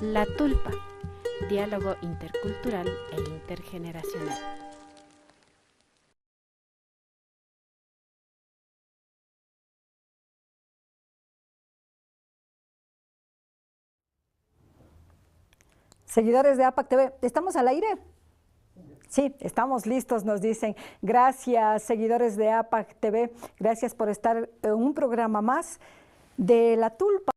La Tulpa, diálogo intercultural e intergeneracional. Seguidores de APAC TV, ¿estamos al aire? Sí, estamos listos, nos dicen. Gracias, seguidores de APAC TV, gracias por estar en un programa más de La Tulpa,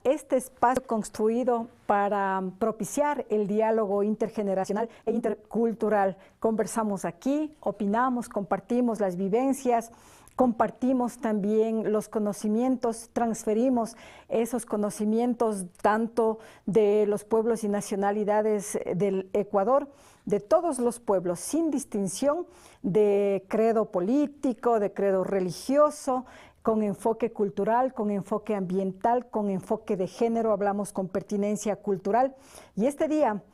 este espacio construido para propiciar el diálogo intergeneracional e intercultural. Conversamos aquí, opinamos, compartimos las vivencias, compartimos también los conocimientos, transferimos esos conocimientos tanto de los pueblos y nacionalidades del Ecuador, de todos los pueblos, sin distinción de credo político, de credo religioso, con enfoque cultural, con enfoque ambiental, con enfoque de género, hablamos con pertinencia cultural. Y este día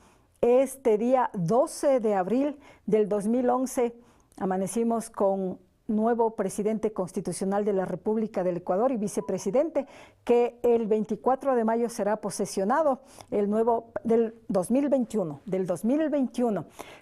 12 de abril del 2011, amanecimos con nuevo presidente constitucional de la República del Ecuador y vicepresidente, que el 24 de mayo será posesionado, el nuevo del 2021,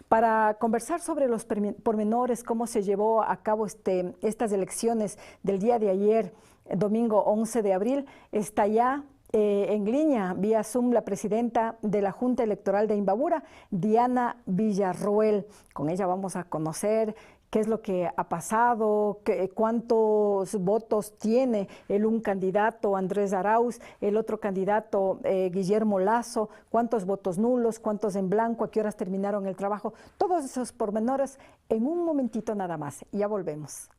para conversar sobre los pormenores, cómo se llevó a cabo estas elecciones del día de ayer, domingo 11 de abril, está ya en línea, vía Zoom, la presidenta de la Junta Electoral de Imbabura, Diana Villarroel. Con ella vamos a conocer qué es lo que ha pasado, cuántos votos tiene un candidato, Andrés Arauz, el otro candidato, Guillermo Lazo, cuántos votos nulos, cuántos en blanco, a qué horas terminaron el trabajo. Todos esos pormenores en un momentito nada más. Ya volvemos.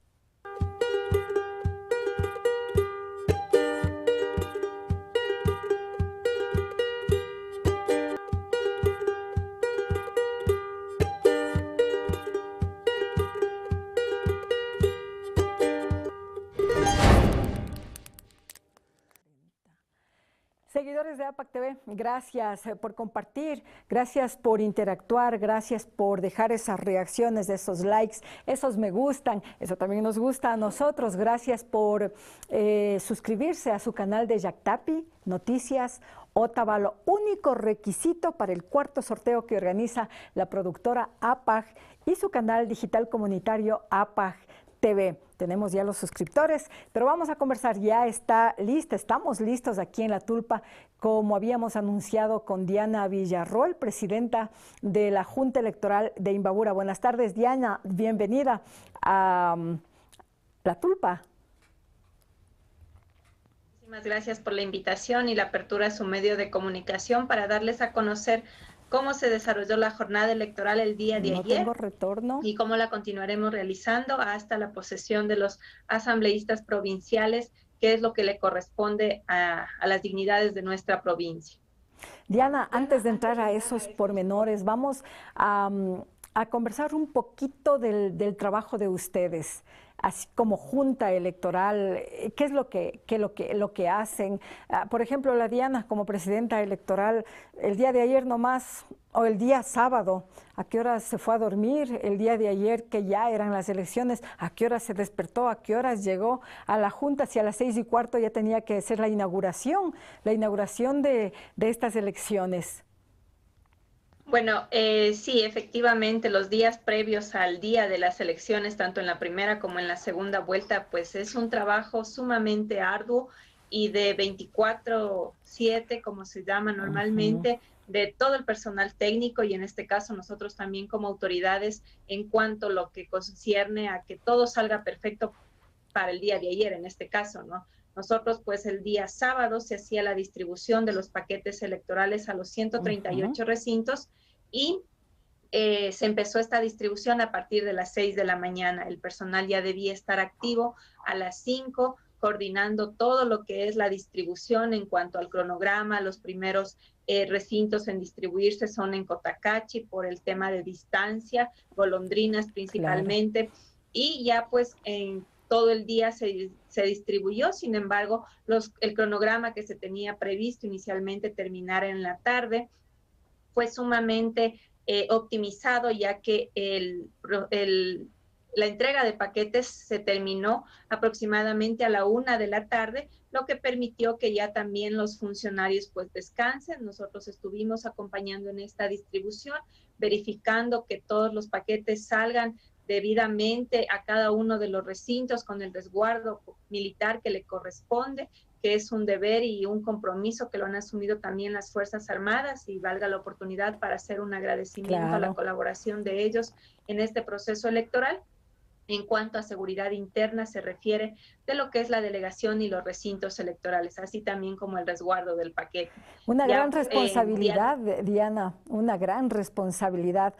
Seguidores de APAC TV, gracias por compartir, gracias por interactuar, gracias por dejar esas reacciones, esos likes, esos me gustan, eso también nos gusta a nosotros. Gracias por suscribirse a su canal de Yactapi, Noticias Otavalo, único requisito para el cuarto sorteo que organiza la productora APAC y su canal digital comunitario APAC TV. Tenemos ya los suscriptores, pero vamos a conversar. Ya está lista, estamos listos aquí en La Tulpa, como habíamos anunciado, con Diana Villarroel, presidenta de la Junta Electoral de Imbabura. Buenas tardes, Diana, bienvenida a La Tulpa. Muchísimas gracias por la invitación y la apertura a su medio de comunicación para darles a conocer cómo se desarrolló la jornada electoral el día de ayer. No tengo retorno. Y cómo la continuaremos realizando hasta la posesión de los asambleístas provinciales, que es lo que le corresponde a las dignidades de nuestra provincia. Diana, antes de entrar a esos pormenores, vamos a conversar un poquito del trabajo de ustedes, así como Junta Electoral. ¿Qué es lo que hacen? Por ejemplo, la Diana como presidenta electoral, el día de ayer nomás, o el día sábado, ¿a qué hora se fue a dormir? El día de ayer, que ya eran las elecciones, ¿a qué hora se despertó? ¿A qué horas llegó a la Junta? Si a las 6:15 ya tenía que ser la inauguración de estas elecciones. Bueno, sí, efectivamente, los días previos al día de las elecciones, tanto en la primera como en la segunda vuelta, pues es un trabajo sumamente arduo y de 24/7, como se llama normalmente, de todo el personal técnico y en este caso nosotros también como autoridades en cuanto a lo que concierne a que todo salga perfecto para el día de ayer, en este caso, ¿no? Nosotros, pues el día sábado se hacía la distribución de los paquetes electorales a los 138 recintos y se empezó esta distribución a partir de las 6 de la mañana. El personal ya debía estar activo a las 5, coordinando todo lo que es la distribución en cuanto al cronograma. Los primeros recintos en distribuirse son en Cotacachi por el tema de distancia, Golondrinas principalmente, claro. Y ya pues en todo el día se distribuyó. Sin embargo, el cronograma que se tenía previsto inicialmente terminar en la tarde fue sumamente optimizado, ya que la entrega de paquetes se terminó aproximadamente a la 1 de la tarde, lo que permitió que ya también los funcionarios pues descansen. Nosotros estuvimos acompañando en esta distribución, verificando que todos los paquetes salgan debidamente a cada uno de los recintos con el resguardo militar que le corresponde, que es un deber y un compromiso que lo han asumido también las Fuerzas Armadas, y valga la oportunidad para hacer un agradecimiento a la colaboración de ellos en este proceso electoral. En cuanto a seguridad interna se refiere de lo que es la delegación y los recintos electorales, así también como el resguardo del paquete. Una gran responsabilidad, Diana, una gran responsabilidad,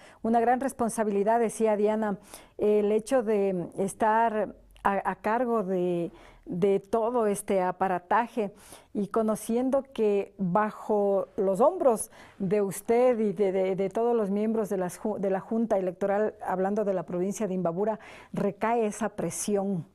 decía Diana, el hecho de estar a cargo de todo este aparataje y conociendo que bajo los hombros de usted y de todos los miembros de la Junta Electoral, hablando de la provincia de Imbabura, recae esa presión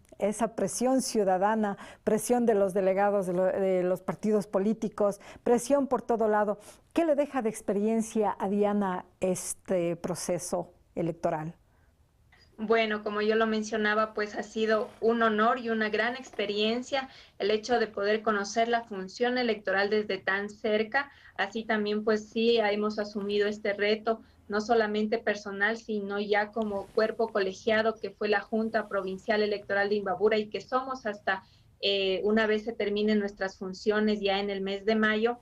ciudadana, presión de los delegados de los partidos políticos, presión por todo lado. ¿Qué le deja de experiencia a Diana este proceso electoral? Bueno, como yo lo mencionaba, pues ha sido un honor y una gran experiencia el hecho de poder conocer la función electoral desde tan cerca. Así también, pues sí, hemos asumido este reto, no solamente personal, sino ya como cuerpo colegiado que fue la Junta Provincial Electoral de Imbabura, y que somos hasta una vez se terminen nuestras funciones ya en el mes de mayo.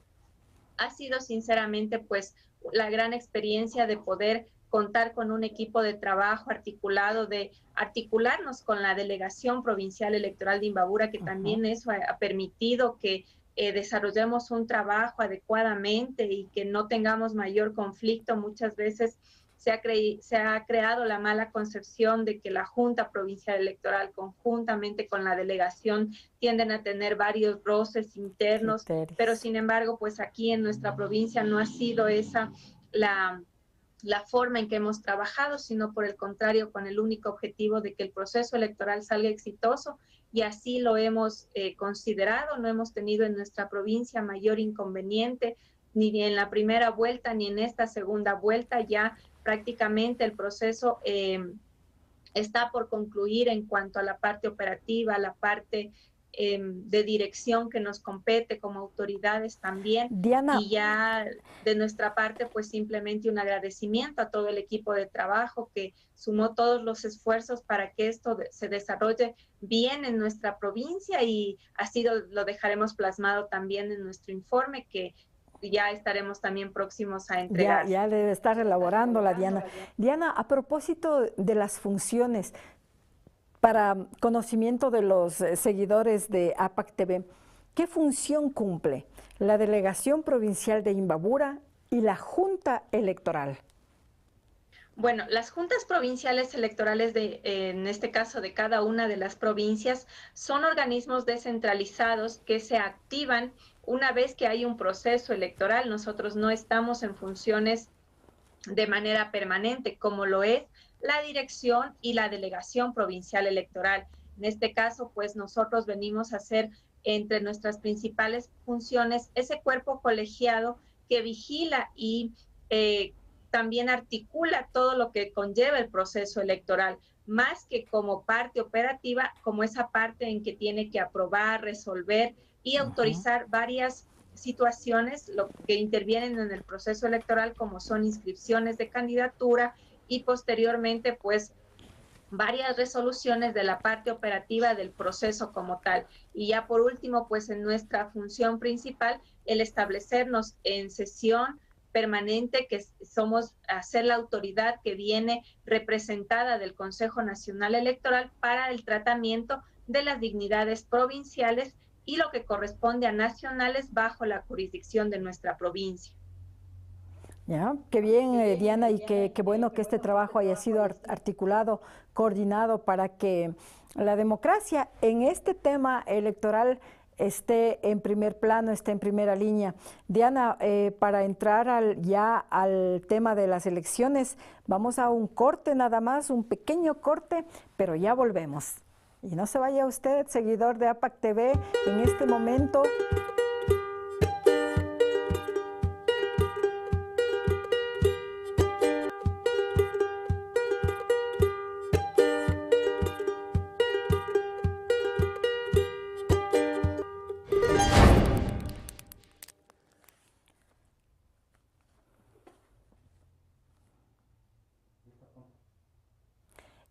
Ha sido sinceramente pues la gran experiencia de poder contar con un equipo de trabajo articulado, de articularnos con la Delegación Provincial Electoral de Imbabura, que también eso ha permitido que desarrollemos un trabajo adecuadamente y que no tengamos mayor conflicto. Muchas veces se ha creado la mala concepción de que la Junta Provincial Electoral, conjuntamente con la delegación, tienden a tener varios roces internos, pero sin embargo, pues aquí en nuestra provincia no ha sido esa la forma en que hemos trabajado, sino por el contrario, con el único objetivo de que el proceso electoral salga exitoso, y así lo hemos considerado. No hemos tenido en nuestra provincia mayor inconveniente, ni en la primera vuelta, ni en esta segunda vuelta. Ya prácticamente el proceso está por concluir en cuanto a la parte operativa, la parte de dirección que nos compete como autoridades también. Diana, y ya de nuestra parte, pues simplemente un agradecimiento a todo el equipo de trabajo que sumó todos los esfuerzos para que esto se desarrolle bien en nuestra provincia, y así lo dejaremos plasmado también en nuestro informe, que ya estaremos también próximos a entregar. Ya debe estar elaborándola, Diana. Diana, a propósito de las funciones, para conocimiento de los seguidores de APAC TV, ¿qué función cumple la Delegación Provincial de Imbabura y la Junta Electoral? Bueno, las juntas provinciales electorales en este caso de cada una de las provincias, son organismos descentralizados que se activan una vez que hay un proceso electoral. Nosotros no estamos en funciones de manera permanente, como lo es la dirección y la delegación provincial electoral. En este caso, pues nosotros venimos a hacer entre nuestras principales funciones ese cuerpo colegiado que vigila y también articula todo lo que conlleva el proceso electoral, más que como parte operativa, como esa parte en que tiene que aprobar, resolver y autorizar varias situaciones lo que intervienen en el proceso electoral, como son inscripciones de candidatura y posteriormente pues varias resoluciones de la parte operativa del proceso como tal. Y ya por último, pues en nuestra función principal, el establecernos en sesión permanente, que somos ser la autoridad que viene representada del Consejo Nacional Electoral para el tratamiento de las dignidades provinciales y lo que corresponde a nacionales bajo la jurisdicción de nuestra provincia. Ya, qué bien, Diana, y qué bueno que este trabajo haya sido articulado, coordinado para que la democracia en este tema electoral esté en primer plano, esté en primera línea. Diana, para entrar ya al tema de las elecciones, vamos a un corte nada más, un pequeño corte, pero ya volvemos. Y no se vaya usted, seguidor de APAC TV, en este momento.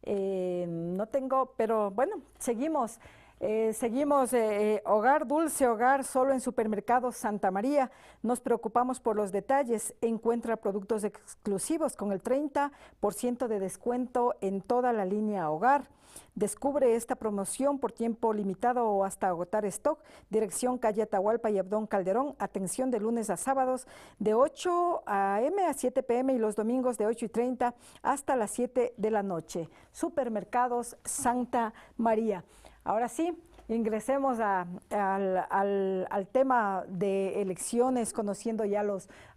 No tengo, pero bueno, seguimos. Hogar Dulce Hogar, solo en Supermercados Santa María. Nos preocupamos por los detalles. Encuentra productos exclusivos con el 30% de descuento en toda la línea Hogar. Descubre esta promoción por tiempo limitado o hasta agotar stock. Dirección calle Atahualpa y Abdón Calderón. Atención de lunes a sábados de 8 a.m. a 7 p.m. y los domingos de 8:30 hasta las 7 de la noche. Supermercados Santa María. Ahora sí, ingresemos al tema de elecciones, conociendo ya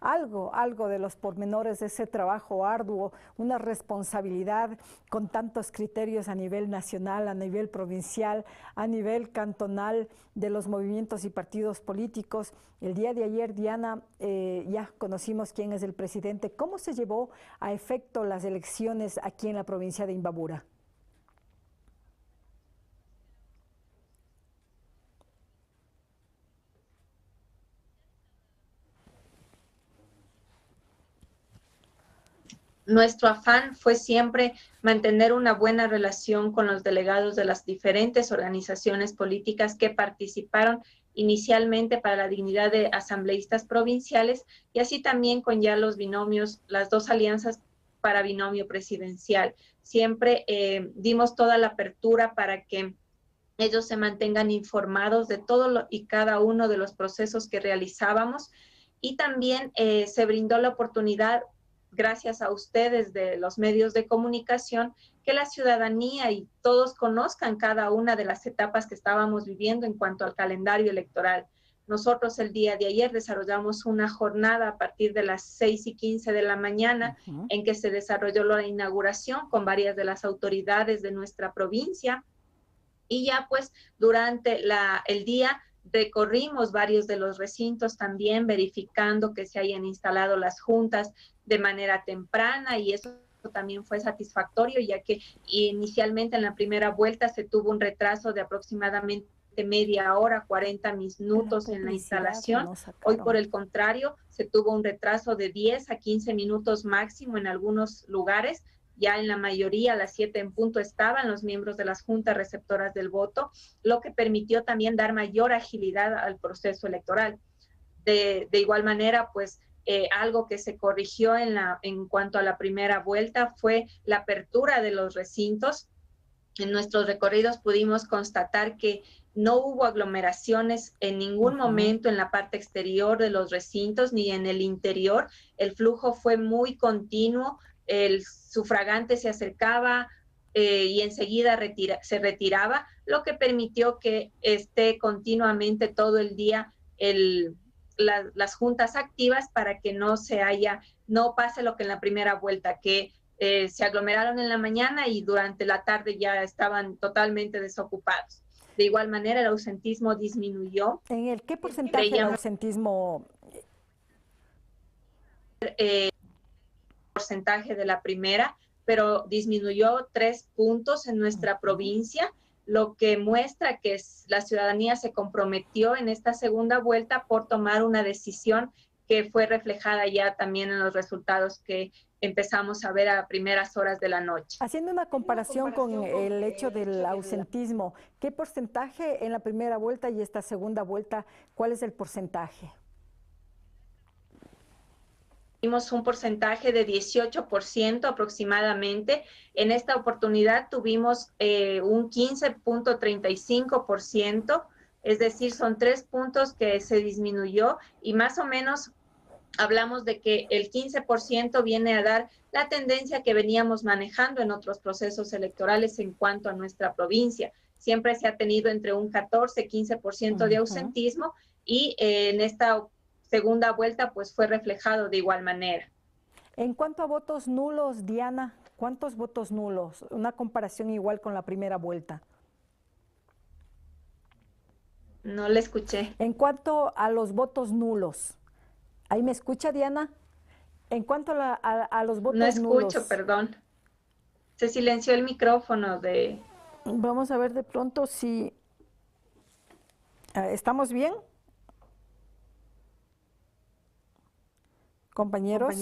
algo de los pormenores de ese trabajo arduo, una responsabilidad con tantos criterios a nivel nacional, a nivel provincial, a nivel cantonal de los movimientos y partidos políticos. El día de ayer, Diana, ya conocimos quién es el presidente. ¿Cómo se llevó a efecto las elecciones aquí en la provincia de Imbabura? Nuestro afán fue siempre mantener una buena relación con los delegados de las diferentes organizaciones políticas que participaron inicialmente para la dignidad de asambleístas provinciales y así también con ya los binomios, las dos alianzas para binomio presidencial. Siempre dimos toda la apertura para que ellos se mantengan informados de todo y cada uno de los procesos que realizábamos y también se brindó la oportunidad gracias a ustedes de los medios de comunicación, que la ciudadanía y todos conozcan cada una de las etapas que estábamos viviendo en cuanto al calendario electoral. Nosotros el día de ayer desarrollamos una jornada a partir de las 6:15 de la mañana en que se desarrolló la inauguración con varias de las autoridades de nuestra provincia y ya pues durante el día recorrimos varios de los recintos también verificando que se hayan instalado las juntas de manera temprana y eso también fue satisfactorio ya que inicialmente en la primera vuelta se tuvo un retraso de aproximadamente media hora, 40 minutos en la instalación. Hoy por el contrario se tuvo un retraso de 10 a 15 minutos máximo en algunos lugares. Ya en la mayoría, a las 7 en punto, estaban los miembros de las juntas receptoras del voto, lo que permitió también dar mayor agilidad al proceso electoral. De igual manera, pues algo que se corrigió en cuanto a la primera vuelta fue la apertura de los recintos. En nuestros recorridos pudimos constatar que no hubo aglomeraciones en ningún momento en la parte exterior de los recintos ni en el interior. El flujo fue muy continuo, el sufragante se acercaba y enseguida se retiraba, lo que permitió que esté continuamente todo el día las juntas activas para que no pase lo que en la primera vuelta, que se aglomeraron en la mañana y durante la tarde ya estaban totalmente desocupados. De igual manera, el ausentismo disminuyó. ¿En el qué porcentaje el ausentismo? Porcentaje de la primera, pero disminuyó 3 puntos en nuestra provincia, lo que muestra que la ciudadanía se comprometió en esta segunda vuelta por tomar una decisión que fue reflejada ya también en los resultados que empezamos a ver a primeras horas de la noche. Haciendo una comparación con el hecho del ausentismo, ¿qué porcentaje en la primera vuelta y esta segunda vuelta, cuál es el porcentaje? Tuvimos un porcentaje de 18% aproximadamente. En esta oportunidad tuvimos un 15.35%, es decir, son 3 puntos que se disminuyó y más o menos hablamos de que el 15% viene a dar la tendencia que veníamos manejando en otros procesos electorales en cuanto a nuestra provincia. Siempre se ha tenido entre un 14-15% de ausentismo y en esta segunda vuelta pues fue reflejado de igual manera. En cuanto a votos nulos, Diana, ¿cuántos votos nulos? Una comparación igual con la primera vuelta. No le escuché. En cuanto a los votos nulos, ¿ahí me escucha, Diana? En cuanto a los votos nulos. No escucho, perdón. Se silenció el micrófono de... Vamos a ver de pronto si... ¿Estamos bien? Compañeros.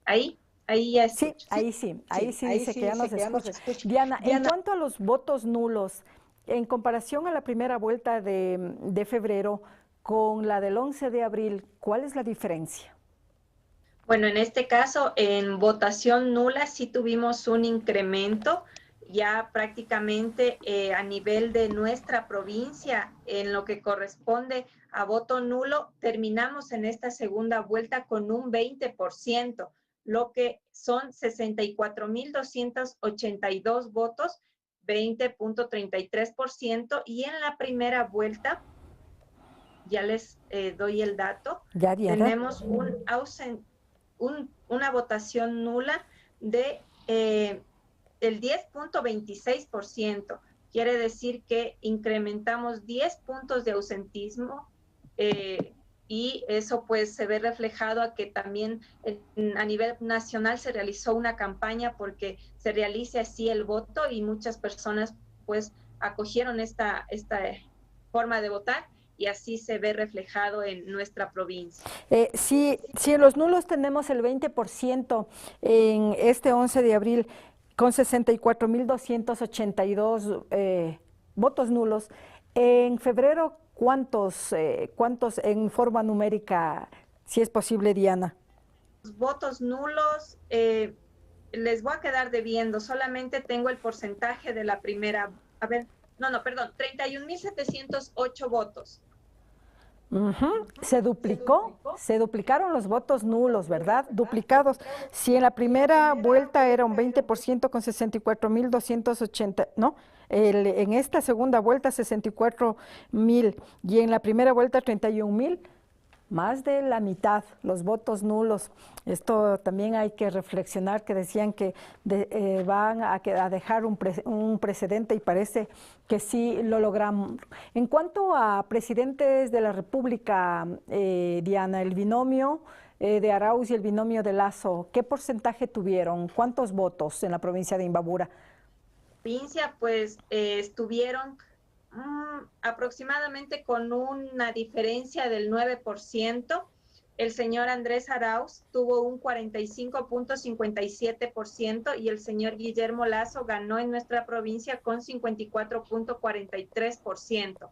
¿Ahí Ahí ya Sí, escucho. ahí sí dice que ya nos escucha. Diana, en cuanto a los votos nulos, en comparación a la primera vuelta de febrero con la del 11 de abril, ¿cuál es la diferencia? Bueno, en este caso, en votación nula sí tuvimos un incremento ya prácticamente a nivel de nuestra provincia, en lo que corresponde a voto nulo, terminamos en esta segunda vuelta con un 20%, lo que son 64.282 votos, 20.33%, y en la primera vuelta, ya les doy el dato, Ya, Diana. tenemos una votación nula de el 10.26%. Quiere decir que incrementamos 10 puntos de ausentismo y eso pues se ve reflejado a que también a nivel nacional se realizó una campaña porque se realice así el voto y muchas personas pues acogieron esta forma de votar y así se ve reflejado en nuestra provincia. Sí, en los nulos tenemos el 20% en este 11 de abril con 64.282 votos nulos. En febrero, ¿cuántos en forma numérica, si es posible, Diana? Votos nulos, les voy a quedar debiendo, solamente tengo el porcentaje de la primera, a ver, perdón, 31.708 votos. Se duplicaron los votos nulos, ¿verdad? Duplicados. Si en la primera vuelta era un 20% con 64.280, ¿no? En esta segunda vuelta 64.000 y en la primera vuelta 31.000, más de la mitad los votos nulos. Esto también hay que reflexionar, que decían que van a dejar un precedente y parece que sí lo logramos. En cuanto a presidentes de la República, Diana, el binomio de Arauz y el binomio de Lasso, ¿qué porcentaje tuvieron? ¿Cuántos votos en la provincia de Imbabura? Provincia, pues estuvieron aproximadamente con una diferencia del 9%. El señor Andrés Arauz tuvo un 45.57% y el señor Guillermo Lasso ganó en nuestra provincia con 54.43%.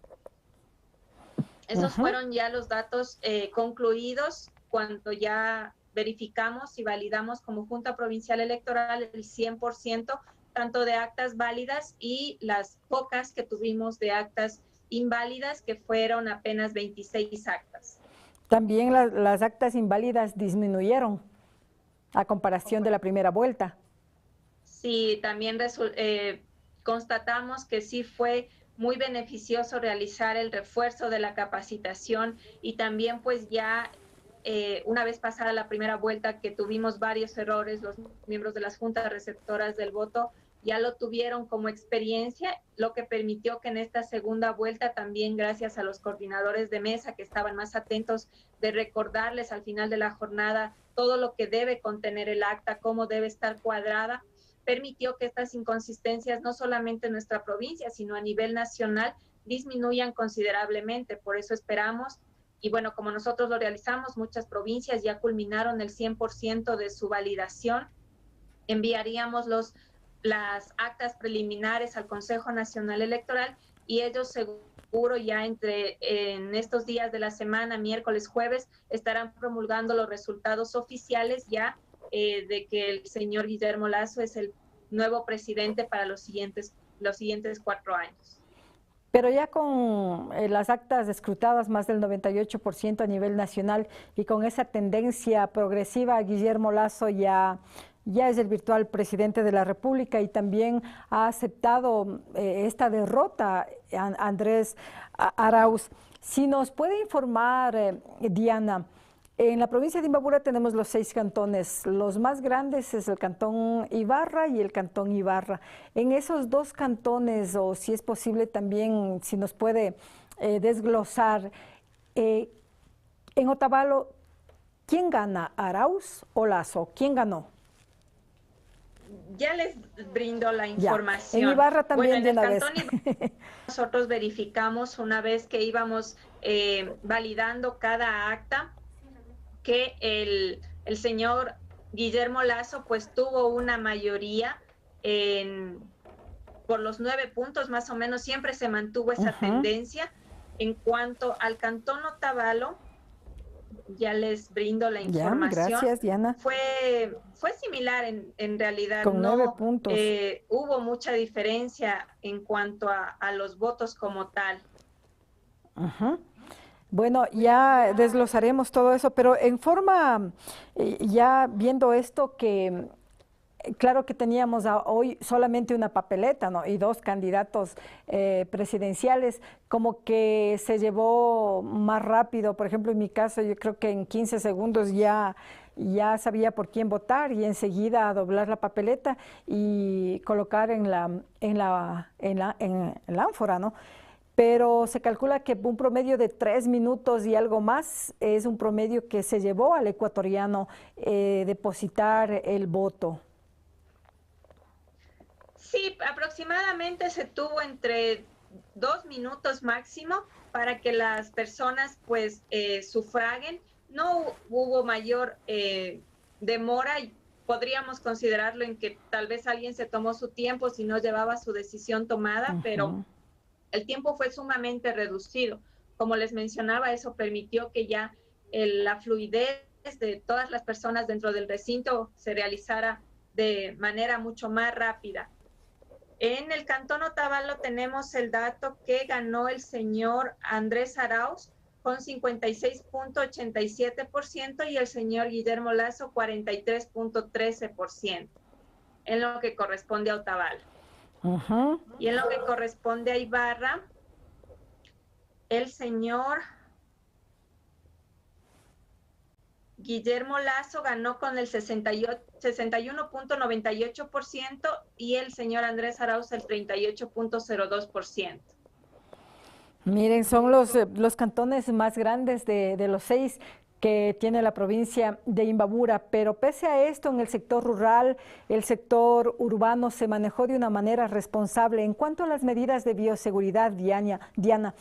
Esos fueron ya los datos concluidos cuando ya verificamos y validamos como Junta Provincial Electoral el 100% tanto de actas válidas y las pocas que tuvimos de actas inválidas, que fueron apenas 26 actas. También las actas inválidas disminuyeron a comparación de la primera vuelta. Sí, también constatamos que sí fue muy beneficioso realizar el refuerzo de la capacitación y también pues ya una vez pasada la primera vuelta que tuvimos varios errores, los miembros de las juntas receptoras del voto ya lo tuvieron como experiencia, lo que permitió que en esta segunda vuelta también gracias a los coordinadores de mesa que estaban más atentos de recordarles al final de la jornada todo lo que debe contener el acta, cómo debe estar cuadrada, permitió que estas inconsistencias no solamente en nuestra provincia, sino a nivel nacional disminuyan considerablemente. Por eso esperamos, y bueno, como nosotros lo realizamos, muchas provincias ya culminaron el 100% de su validación. Enviaríamos las actas preliminares al Consejo Nacional Electoral y ellos seguro ya en estos días de la semana, miércoles, jueves, estarán promulgando los resultados oficiales ya de que el señor Guillermo Lasso es el nuevo presidente para los siguientes 4 años. Pero ya con las actas escrutadas más del 98% a nivel nacional y con esa tendencia progresiva, Guillermo Lasso ya es el virtual presidente de la República y también ha aceptado esta derrota, Andrés Arauz. Si nos puede informar, Diana, en la provincia de Imbabura tenemos los 6 cantones. Los más grandes es el cantón Ibarra y el cantón Ibarra. En esos 2 cantones, o si es posible también, si nos puede desglosar, en Otavalo, ¿quién gana, Arauz o Lasso? ¿Quién ganó? Ya les brindo la información. En Ibarra también, bueno, en el cantón Ibarra, nosotros verificamos una vez que íbamos validando cada acta que el señor Guillermo Lasso pues tuvo una mayoría por los 9 puntos más o menos, siempre se mantuvo esa tendencia. En cuanto al Cantón Otavalo, ya les brindo la Ya, información. gracias, Diana. Fue similar en realidad, Con 9 no puntos. hubo mucha diferencia en cuanto a los votos como tal. Bueno, ya desglosaremos todo eso, pero en forma, ya viendo esto que claro que teníamos hoy solamente una papeleta, ¿no? Y 2 candidatos presidenciales, como que se llevó más rápido. Por ejemplo, en mi caso, yo creo que en 15 segundos ya sabía por quién votar y enseguida doblar la papeleta y colocar en la ánfora, ¿no? Pero se calcula que un promedio de 3 minutos y algo más es un promedio que se llevó al ecuatoriano depositar el voto. Sí, aproximadamente se tuvo entre 2 minutos máximo para que las personas pues sufraguen. No hubo mayor demora y podríamos considerarlo en que tal vez alguien se tomó su tiempo si no llevaba su decisión tomada, pero el tiempo fue sumamente reducido. Como les mencionaba, eso permitió que ya la fluidez de todas las personas dentro del recinto se realizara de manera mucho más rápida. En el Cantón Otavalo tenemos el dato que ganó el señor Andrés Arauz con 56.87% y el señor Guillermo Lasso 43.13% en lo que corresponde a Otavalo. Y en lo que corresponde a Ibarra, el señor Guillermo Lasso ganó con el 61.98% y el señor Andrés Arauz el 38.02%. Miren, son los cantones más grandes de los 6 que tiene la provincia de Imbabura, pero pese a esto, en el sector rural, el sector urbano se manejó de una manera responsable. En cuanto a las medidas de bioseguridad, Diana,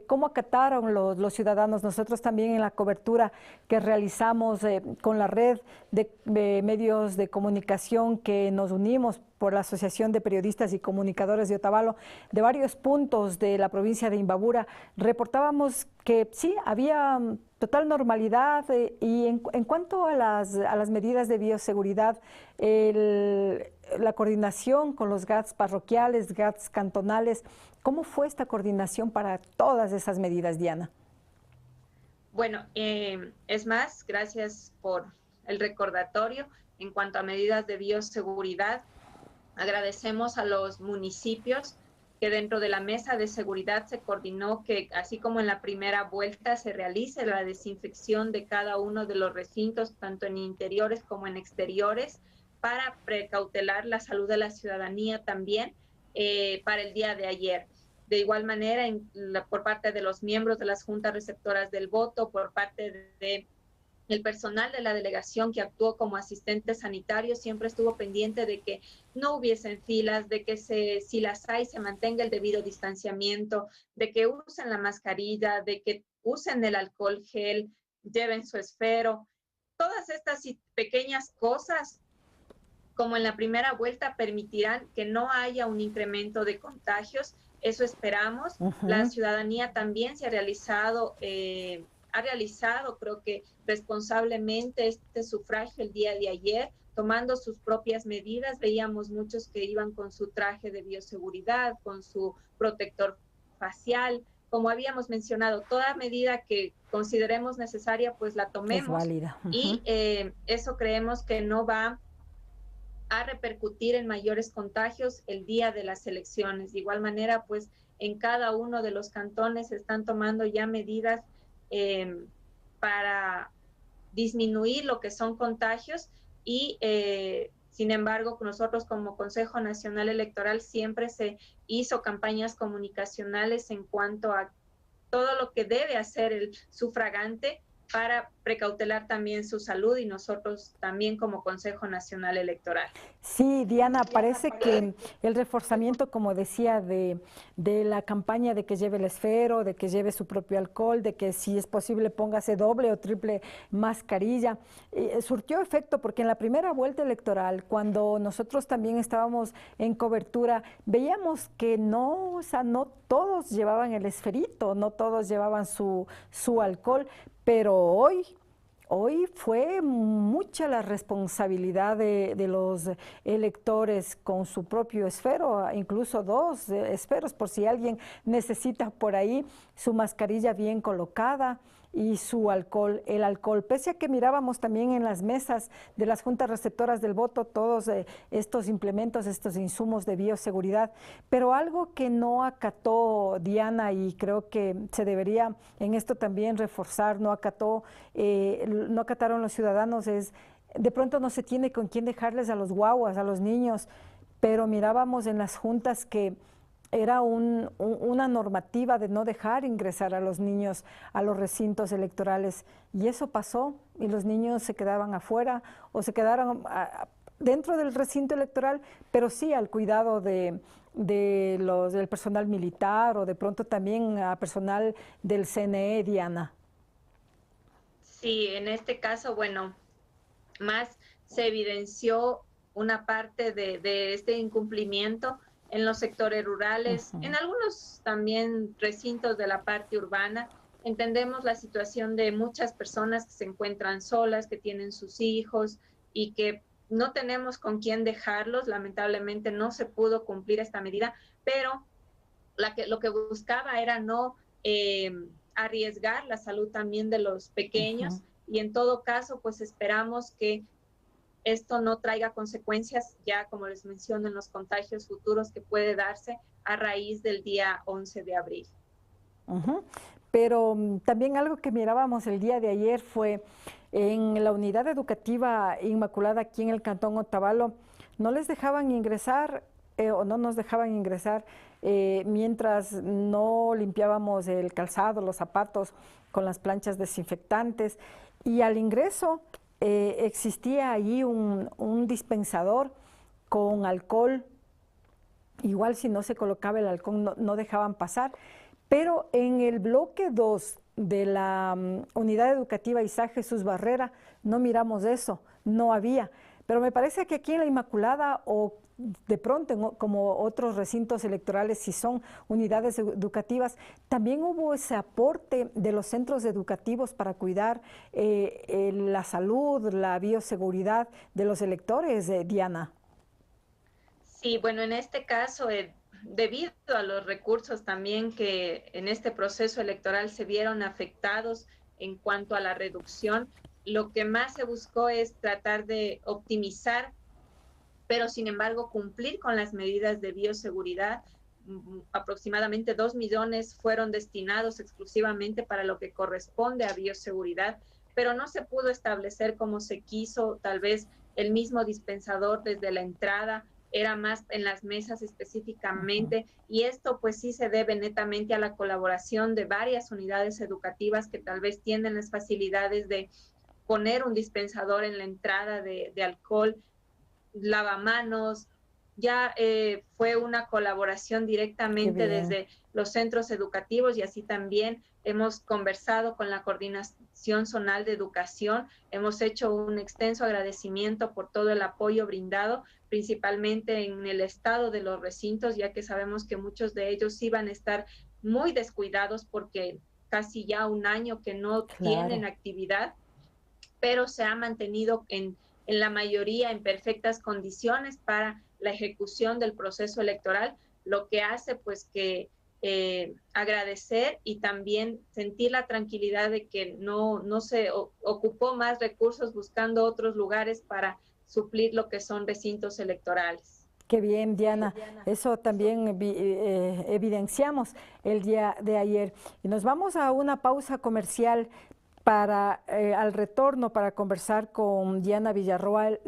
¿cómo acataron los ciudadanos? Nosotros también en la cobertura que realizamos con la red de medios de comunicación que nos unimos por la Asociación de Periodistas y Comunicadores de Otavalo, de varios puntos de la provincia de Imbabura, reportábamos que sí, había total normalidad y en cuanto a las medidas de bioseguridad, la coordinación con los GATS parroquiales, GATS cantonales, ¿cómo fue esta coordinación para todas esas medidas, Diana? Bueno, es más, gracias por el recordatorio. En cuanto a medidas de bioseguridad, agradecemos a los municipios que dentro de la mesa de seguridad se coordinó que, así como en la primera vuelta, se realice la desinfección de cada uno de los recintos, tanto en interiores como en exteriores, para precautelar la salud de la ciudadanía también para el día de ayer. De igual manera, por parte de los miembros de las juntas receptoras del voto, por parte de el personal de la delegación que actuó como asistente sanitario siempre estuvo pendiente de que no hubiesen filas, de que si las hay se mantenga el debido distanciamiento, de que usen la mascarilla, de que usen el alcohol gel, lleven su esfero. Todas estas pequeñas cosas, como en la primera vuelta, permitirán que no haya un incremento de contagios. Eso esperamos. La ciudadanía también se ha realizado creo que responsablemente este sufragio el día de ayer, tomando sus propias medidas. Veíamos muchos que iban con su traje de bioseguridad, con su protector facial. Como habíamos mencionado, toda medida que consideremos necesaria, pues la tomemos. Es válida. Y eso creemos que no va a repercutir en mayores contagios el día de las elecciones. De igual manera, pues en cada uno de los cantones se están tomando ya medidas para disminuir lo que son contagios y sin embargo nosotros como Consejo Nacional Electoral siempre se hizo campañas comunicacionales en cuanto a todo lo que debe hacer el sufragante para precautelar también su salud y nosotros también como Consejo Nacional Electoral. Sí, Diana, parece que el reforzamiento, como decía, de la campaña de que lleve el esfero, de que lleve su propio alcohol, de que si es posible póngase doble o triple mascarilla, surtió efecto porque en la primera vuelta electoral, cuando nosotros también estábamos en cobertura, veíamos que no, o sea, no todos llevaban el esferito, no todos llevaban su alcohol, pero hoy fue mucha la responsabilidad de los electores con su propio esfero, incluso dos esferos, por si alguien necesita por ahí su mascarilla bien colocada y su alcohol, el alcohol. Pese a que mirábamos también en las mesas de las juntas receptoras del voto todos estos implementos, estos insumos de bioseguridad, pero algo que no acató Diana y creo que se debería en esto también reforzar, no acataron los ciudadanos es, de pronto no se tiene con quién dejarles a los guaguas, a los niños, pero mirábamos en las juntas que era una normativa de no dejar ingresar a los niños a los recintos electorales y eso pasó y los niños se quedaban afuera o se quedaron dentro del recinto electoral, pero sí al cuidado del personal militar o de pronto también a personal del CNE, Diana. Sí, en este caso, bueno, más se evidenció una parte de este incumplimiento en los sectores rurales, en algunos también recintos de la parte urbana. Entendemos la situación de muchas personas que se encuentran solas, que tienen sus hijos y que no tenemos con quién dejarlos. Lamentablemente no se pudo cumplir esta medida, pero lo que buscaba era no arriesgar la salud también de los pequeños y en todo caso, pues esperamos que esto no traiga consecuencias ya, como les menciono, en los contagios futuros que puede darse a raíz del día 11 de abril. Pero también algo que mirábamos el día de ayer fue en la unidad educativa Inmaculada aquí en el Cantón Otavalo, no les dejaban ingresar o no nos dejaban ingresar mientras no limpiábamos el calzado, los zapatos con las planchas desinfectantes y al ingreso existía allí un dispensador con alcohol, igual si no se colocaba el alcohol no dejaban pasar, pero en el bloque 2 de la unidad educativa Isaac Jesús Barrera no miramos eso, no había, pero me parece que aquí en la Inmaculada o de pronto como otros recintos electorales, si son unidades educativas, también hubo ese aporte de los centros educativos para cuidar la salud, la bioseguridad de los electores, Diana. Sí, bueno, en este caso, debido a los recursos también que en este proceso electoral se vieron afectados en cuanto a la reducción, lo que más se buscó es tratar de optimizar, pero sin embargo cumplir con las medidas de bioseguridad. Aproximadamente 2 millones fueron destinados exclusivamente para lo que corresponde a bioseguridad, pero no se pudo establecer como se quiso, tal vez el mismo dispensador desde la entrada, era más en las mesas específicamente, y esto pues sí se debe netamente a la colaboración de varias unidades educativas que tal vez tienen las facilidades de poner un dispensador en la entrada de alcohol, lavamanos, ya fue una colaboración directamente desde los centros educativos y así también hemos conversado con la Coordinación Zonal de Educación, hemos hecho un extenso agradecimiento por todo el apoyo brindado, principalmente en el estado de los recintos, ya que sabemos que muchos de ellos iban a estar muy descuidados porque casi ya un año que no tienen actividad, pero se ha mantenido en la mayoría en perfectas condiciones para la ejecución del proceso electoral, lo que hace pues que agradecer y también sentir la tranquilidad de que no se ocupó más recursos buscando otros lugares para suplir lo que son recintos electorales. Qué bien, Diana. Eso también evidenciamos el día de ayer. Y nos vamos a una pausa comercial para al retorno para conversar con Diana Villarroel,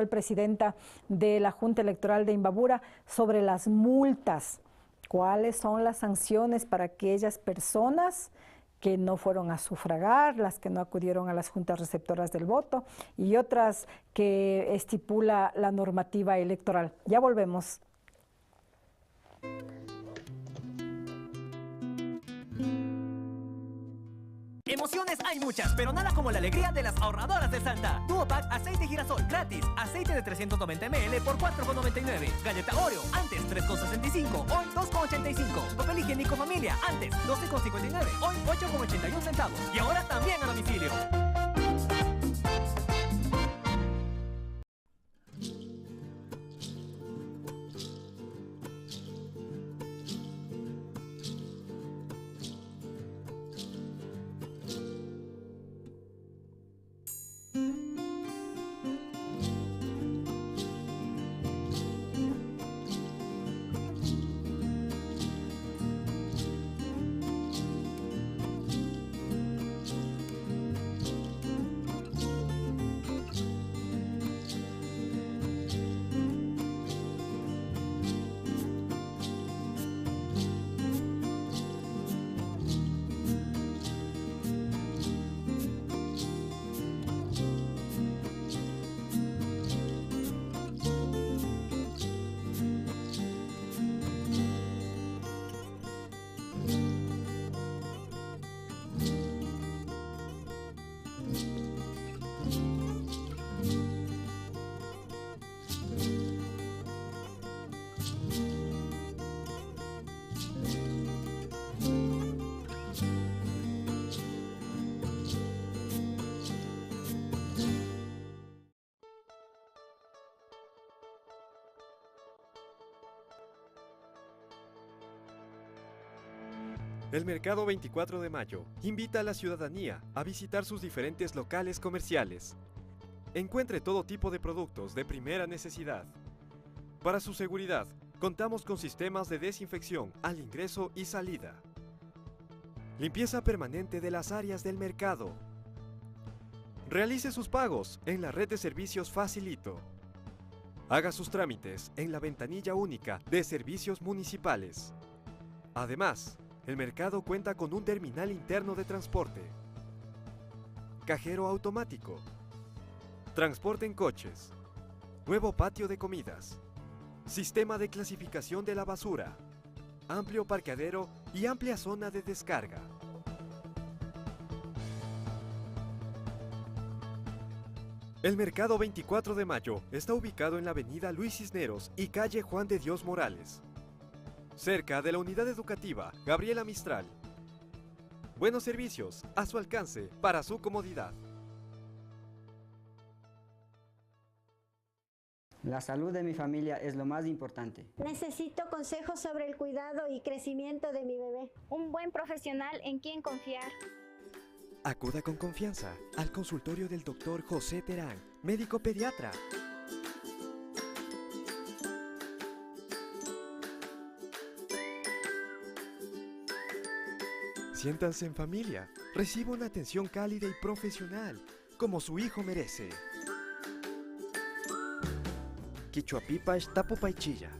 presidenta de la Junta Electoral de Imbabura, sobre las multas. ¿Cuáles son las sanciones para aquellas personas que no fueron a sufragar, las que no acudieron a las juntas receptoras del voto y otras que estipula la normativa electoral. Ya volvemos. Emociones hay muchas, pero nada como la alegría de las ahorradoras de Santa. Duopack aceite girasol gratis, aceite de 390 ml por 4,99. Galleta Oreo, antes 3,65, hoy 2,85. Papel higiénico familia, antes 12,59, hoy 8,81 centavos. Y ahora también a domicilio. El Mercado 24 de Mayo invita a la ciudadanía a visitar sus diferentes locales comerciales. Encuentre todo tipo de productos de primera necesidad. Para su seguridad, contamos con sistemas de desinfección al ingreso y salida. Limpieza permanente de las áreas del mercado. Realice sus pagos en la red de servicios Facilito. Haga sus trámites en la ventanilla única de servicios municipales. Además, el mercado cuenta con un terminal interno de transporte, cajero automático, transporte en coches, nuevo patio de comidas, sistema de clasificación de la basura, amplio parqueadero y amplia zona de descarga. El Mercado 24 de Mayo está ubicado en la avenida Luis Cisneros y calle Juan de Dios Morales, cerca de la unidad educativa Gabriela Mistral. Buenos servicios a su alcance para su comodidad. La salud de mi familia es lo más importante. Necesito consejos sobre el cuidado y crecimiento de mi bebé. Un buen profesional en quien confiar. Acuda con confianza al consultorio del Dr. José Terán, médico pediatra. Siéntanse en familia, reciba una atención cálida y profesional, como su hijo merece. Quichuapipash Tapopaichilla.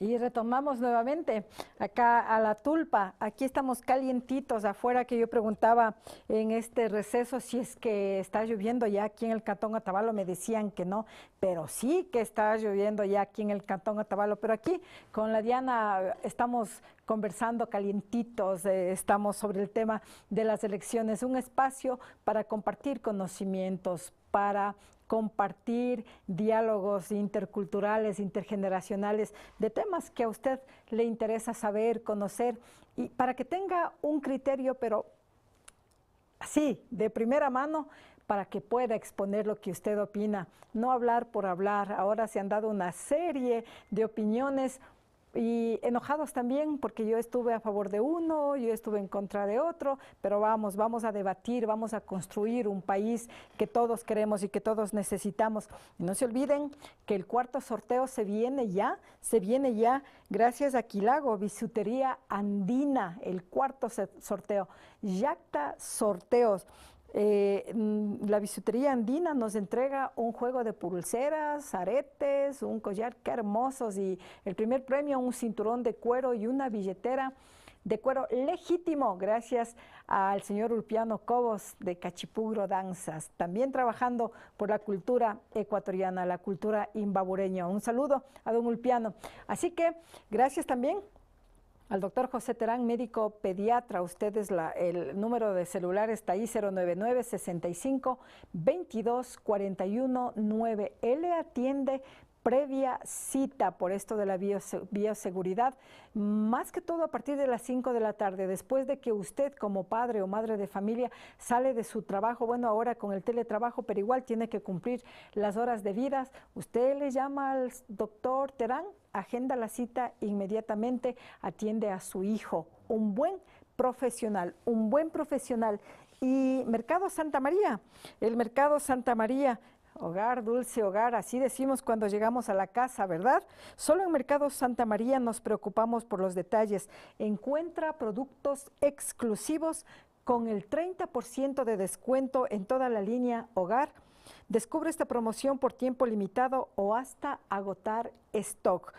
Y retomamos nuevamente acá a la tulpa. Aquí estamos calientitos afuera, que yo preguntaba en este receso si es que está lloviendo ya aquí en el Cantón Otavalo. Me decían que no, pero sí que está lloviendo ya aquí en el Cantón Otavalo. Pero aquí con la Diana estamos conversando calientitos, estamos sobre el tema de las elecciones, un espacio para compartir conocimientos, para compartir diálogos interculturales, intergeneracionales, de temas que a usted le interesa saber, conocer, y para que tenga un criterio, pero así, de primera mano, para que pueda exponer lo que usted opina, no hablar por hablar. Ahora se han dado una serie de opiniones y enojados también, porque yo estuve a favor de uno, yo estuve en contra de otro, pero vamos a debatir, vamos a construir un país que todos queremos y que todos necesitamos. Y no se olviden que el cuarto sorteo se viene ya gracias a Quilago, Bisutería Andina, el cuarto sorteo, Yacta Sorteos. La Bisutería Andina nos entrega un juego de pulseras, aretes, un collar, qué hermosos, y el primer premio, un cinturón de cuero y una billetera de cuero legítimo, gracias al señor Ulpiano Cobos de Cachipugro Danzas, también trabajando por la cultura ecuatoriana, la cultura imbabureña. Un saludo a don Ulpiano. Así que gracias también al doctor José Terán, médico pediatra. Ustedes, el número de celular está ahí, 099-65-22-41-9. Él le atiende previa cita por esto de la bioseguridad, más que todo a partir de las 5 de la tarde, después de que usted como padre o madre de familia sale de su trabajo, bueno, ahora con el teletrabajo, pero igual tiene que cumplir las horas debidas. Usted le llama al doctor Terán, agenda la cita inmediatamente, atiende a su hijo, un buen profesional. Y Mercado Santa María, el Mercado Santa María, hogar, dulce hogar, así decimos cuando llegamos a la casa, ¿verdad? Solo en Mercado Santa María nos preocupamos por los detalles. Encuentra productos exclusivos con el 30% de descuento en toda la línea hogar. Descubre esta promoción por tiempo limitado o hasta agotar stock.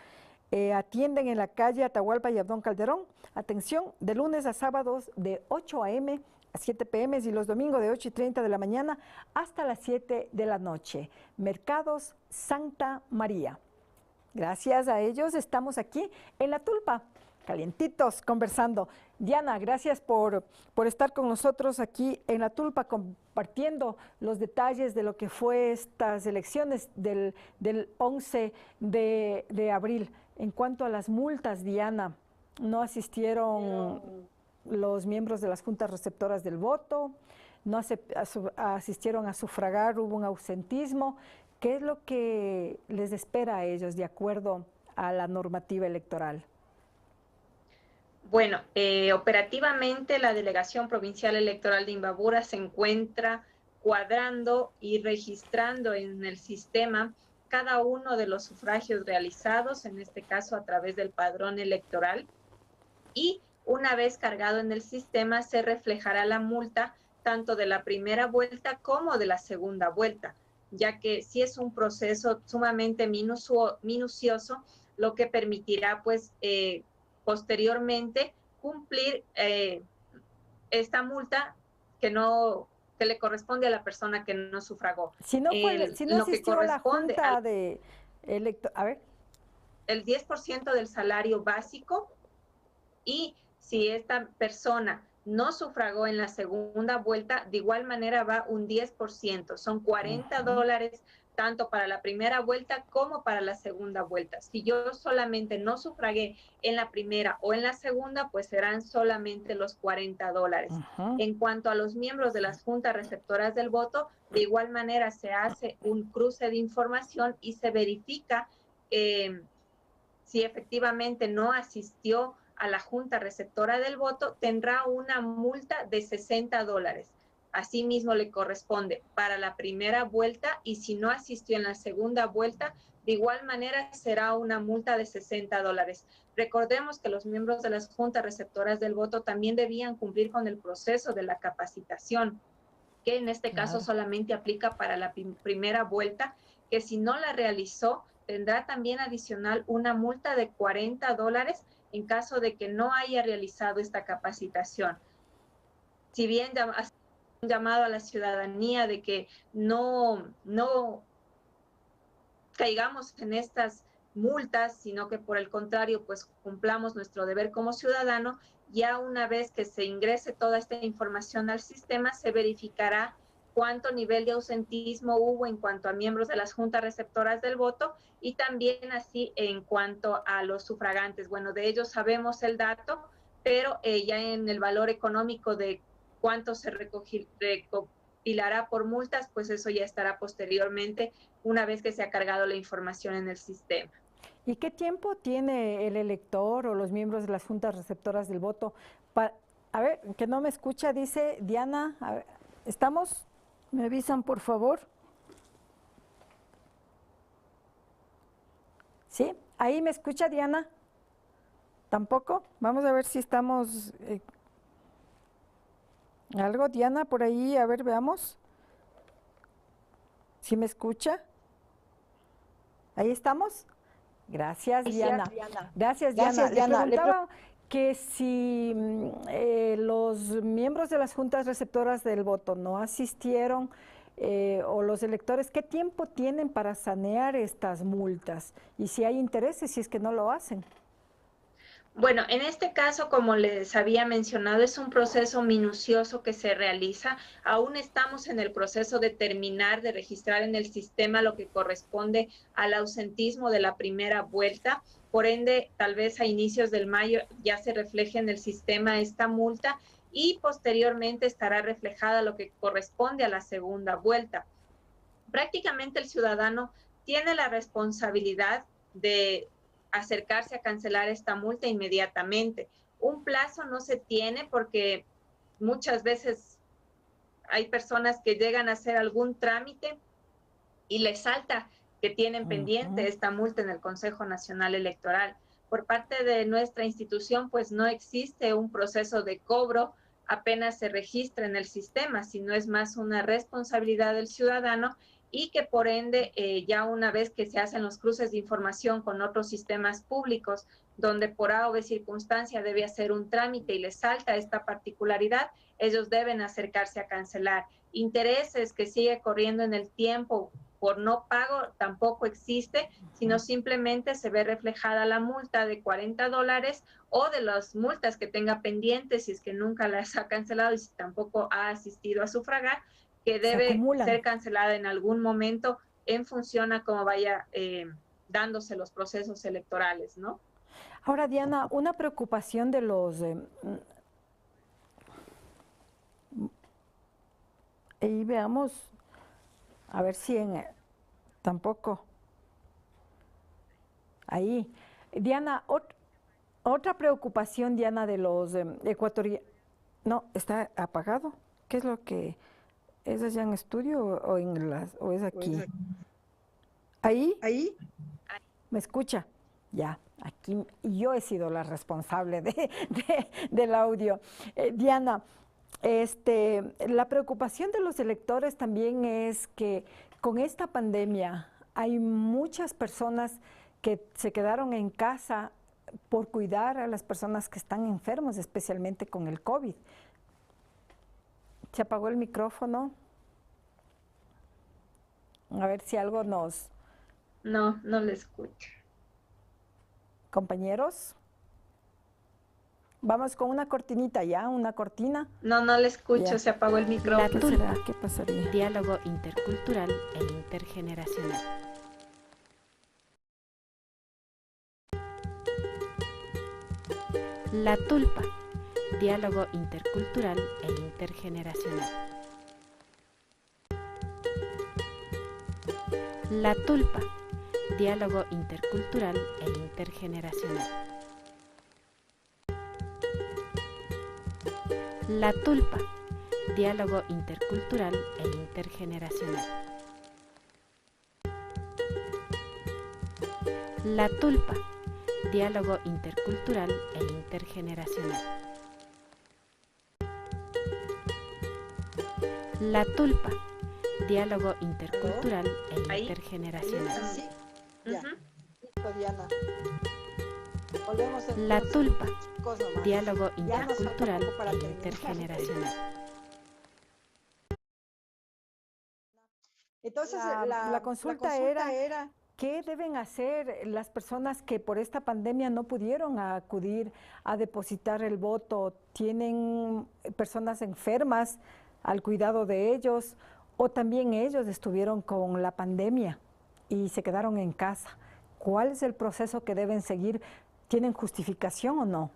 Atienden en la calle Atahualpa y Abdón Calderón. Atención, de lunes a sábados de 8 a.m. a 7 p.m. y los domingos de 8:30 de la mañana hasta las 7 de la noche. Mercados Santa María. Gracias a ellos estamos aquí en La Tulpa, calientitos, conversando. Diana, gracias por estar con nosotros aquí en La Tulpa, compartiendo los detalles de lo que fue estas elecciones del 11 de abril. En cuanto a las multas, Diana, no asistieron los miembros de las juntas receptoras del voto, no asistieron a sufragar, hubo un ausentismo. ¿Qué es lo que les espera a ellos de acuerdo a la normativa electoral? Bueno, operativamente la Delegación Provincial Electoral de Imbabura se encuentra cuadrando y registrando en el sistema cada uno de los sufragios realizados, en este caso a través del padrón electoral, y una vez cargado en el sistema se reflejará la multa tanto de la primera vuelta como de la segunda vuelta, ya que sí es un proceso sumamente minucioso, lo que permitirá pues posteriormente cumplir esta multa que le corresponde a la persona que no sufragó. Si no asistió a la junta de a ver. El 10% del salario básico, y si esta persona no sufragó en la segunda vuelta, de igual manera va un 10%, son $40 tanto para la primera vuelta como para la segunda vuelta. Si yo solamente no sufragué en la primera o en la segunda, pues serán solamente los $40. En cuanto a los miembros de las juntas receptoras del voto, de igual manera se hace un cruce de información y se verifica si efectivamente no asistió a la junta receptora del voto, tendrá una multa de $60. Asimismo le corresponde para la primera vuelta, y si no asistió en la segunda vuelta, de igual manera será una multa de $60. Recordemos que los miembros de las juntas receptoras del voto también debían cumplir con el proceso de la capacitación, que en este caso solamente aplica para la primera vuelta, que si no la realizó, tendrá también adicional una multa de $40 en caso de que no haya realizado esta capacitación. Si bien hace un llamado a la ciudadanía de que no caigamos en estas multas, sino que por el contrario, pues cumplamos nuestro deber como ciudadano, ya una vez que se ingrese toda esta información al sistema, se verificará cuánto nivel de ausentismo hubo en cuanto a miembros de las juntas receptoras del voto y también así en cuanto a los sufragantes. Bueno, de ellos sabemos el dato, pero ya en el valor económico de cuánto se recopilará por multas, pues eso ya estará posteriormente una vez que se ha cargado la información en el sistema. ¿Y qué tiempo tiene el elector o los miembros de las juntas receptoras del voto? A ver, que no me escucha, dice Diana. A ver, ¿estamos? ¿Me avisan, por favor? ¿Sí? ¿Ahí me escucha, Diana? ¿Tampoco? Vamos a ver si estamos... ¿Algo, Diana, por ahí? A ver, veamos. ¿Sí me escucha? ¿Ahí estamos? Gracias, Diana. Gracias, Diana. Le preguntaba que si los miembros de las juntas receptoras del voto no asistieron o los electores, ¿qué tiempo tienen para sanear estas multas? Y si hay intereses, si es que no lo hacen. Bueno, en este caso, como les había mencionado, es un proceso minucioso que se realiza. Aún estamos en el proceso de terminar de registrar en el sistema lo que corresponde al ausentismo de la primera vuelta. Por ende, tal vez a inicios del mayo ya se refleje en el sistema esta multa y posteriormente estará reflejada lo que corresponde a la segunda vuelta. Prácticamente el ciudadano tiene la responsabilidad de acercarse a cancelar esta multa inmediatamente. Un plazo no se tiene porque muchas veces hay personas que llegan a hacer algún trámite y les salta que tienen pendiente esta multa en el Consejo Nacional Electoral. Por parte de nuestra institución, pues no existe un proceso de cobro, apenas se registra en el sistema, sino es más una responsabilidad del ciudadano y que por ende ya una vez que se hacen los cruces de información con otros sistemas públicos, donde por A o B circunstancia debe hacer un trámite y les salta esta particularidad, ellos deben acercarse a cancelar. Intereses que sigue corriendo en el tiempo por no pago tampoco existe, sino simplemente se ve reflejada la multa de $40 o de las multas que tenga pendientes si es que nunca las ha cancelado y si tampoco ha asistido a sufragar, que debe ser cancelada en algún momento en función a cómo vaya dándose los procesos electorales, ¿no? Ahora, Diana, una preocupación de los... y veamos, a ver si tampoco. Ahí. Diana, otra preocupación, Diana, de los ecuatorianos... No, está apagado. ¿Qué es lo que...? ¿Es allá en estudio o es aquí? ¿Ahí? ¿Ahí? ¿Me escucha? Ya, aquí yo he sido la responsable del audio. Diana, la preocupación de los electores también es que con esta pandemia hay muchas personas que se quedaron en casa por cuidar a las personas que están enfermos, especialmente con el COVID. Se apagó el micrófono. A ver si algo nos... No le escucho. Compañeros, vamos con una cortinita ya, una cortina. No le escucho, ya. Se apagó el micrófono. La Tulpa, ¿qué pasaría? Diálogo intercultural e intergeneracional. La Tulpa, diálogo intercultural e intergeneracional. La Tulpa, diálogo intercultural e intergeneracional. La Tulpa, diálogo intercultural e intergeneracional. La Tulpa, diálogo intercultural e intergeneracional. La Tulpa, diálogo intercultural e intergeneracional. Ya. Ujú. Listo, Diana. Volvemos La entonces. Tulpa, Chicos, nomás. diálogo Ya nos falta intercultural poco para e terminar. intergeneracional. Entonces, La consulta era ¿qué deben hacer las personas que por esta pandemia no pudieron acudir a depositar el voto? ¿Tienen personas enfermas al cuidado de ellos o también ellos estuvieron con la pandemia y se quedaron en casa? ¿Cuál es el proceso que deben seguir? ¿Tienen justificación o no?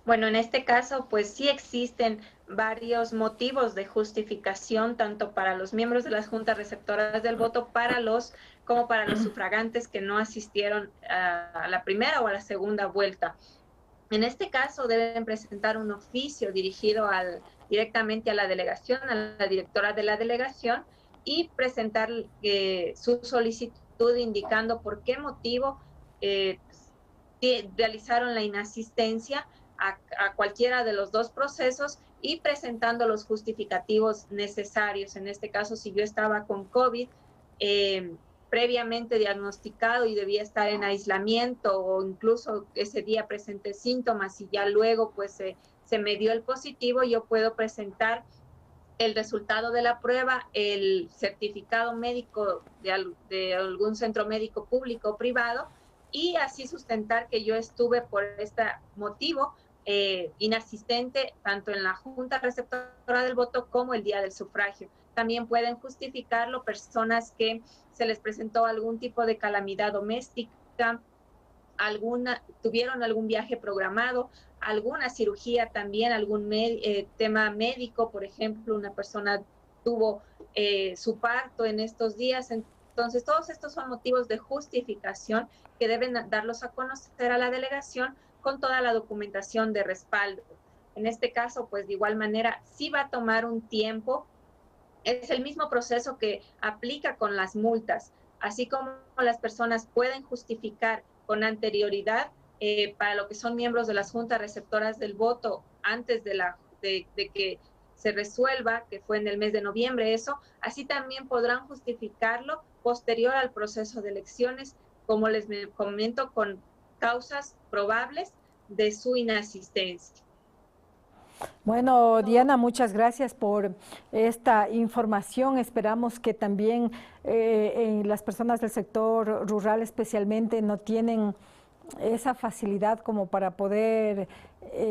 Bueno, en este caso, pues sí existen varios motivos de justificación, tanto para los miembros de las juntas receptoras del voto, como para los sufragantes que no asistieron a la primera o a la segunda vuelta. En este caso, deben presentar un oficio dirigido directamente a la delegación, a la directora de la delegación, y presentar su solicitud indicando por qué motivo realizaron la inasistencia a cualquiera de los dos procesos y presentando los justificativos necesarios. En este caso, si yo estaba con COVID, previamente diagnosticado y debía estar en aislamiento o incluso ese día presenté síntomas y ya luego pues se me dio el positivo, yo puedo presentar el resultado de la prueba, el certificado médico de algún centro médico público o privado y así sustentar que yo estuve por este motivo inasistente tanto en la junta receptora del voto como el día del sufragio. También pueden justificarlo personas que se les presentó algún tipo de calamidad doméstica, tuvieron algún viaje programado, alguna cirugía también, algún tema médico, por ejemplo, una persona tuvo su parto en estos días. Entonces, todos estos son motivos de justificación que deben darlos a conocer a la delegación con toda la documentación de respaldo. En este caso, pues de igual manera, sí va a tomar un tiempo. Es el mismo proceso que aplica con las multas, así como las personas pueden justificar con anterioridad para lo que son miembros de las juntas receptoras del voto antes de que se resuelva, que fue en el mes de noviembre eso, así también podrán justificarlo posterior al proceso de elecciones, como les comento, con causas probables de su inasistencia. Bueno, Diana, muchas gracias por esta información. Esperamos que también las personas del sector rural especialmente no tienen esa facilidad como para poder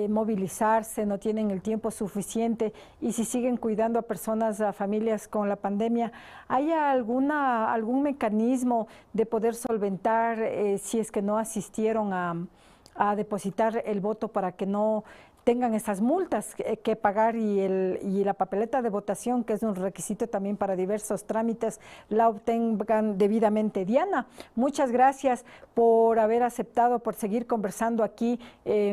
movilizarse, no tienen el tiempo suficiente y si siguen cuidando a personas, a familias con la pandemia, ¿hay algún mecanismo de poder solventar si es que no asistieron a depositar el voto para que no tengan esas multas que pagar y la papeleta de votación, que es un requisito también para diversos trámites, la obtengan debidamente? Diana, muchas gracias por haber aceptado, por seguir conversando aquí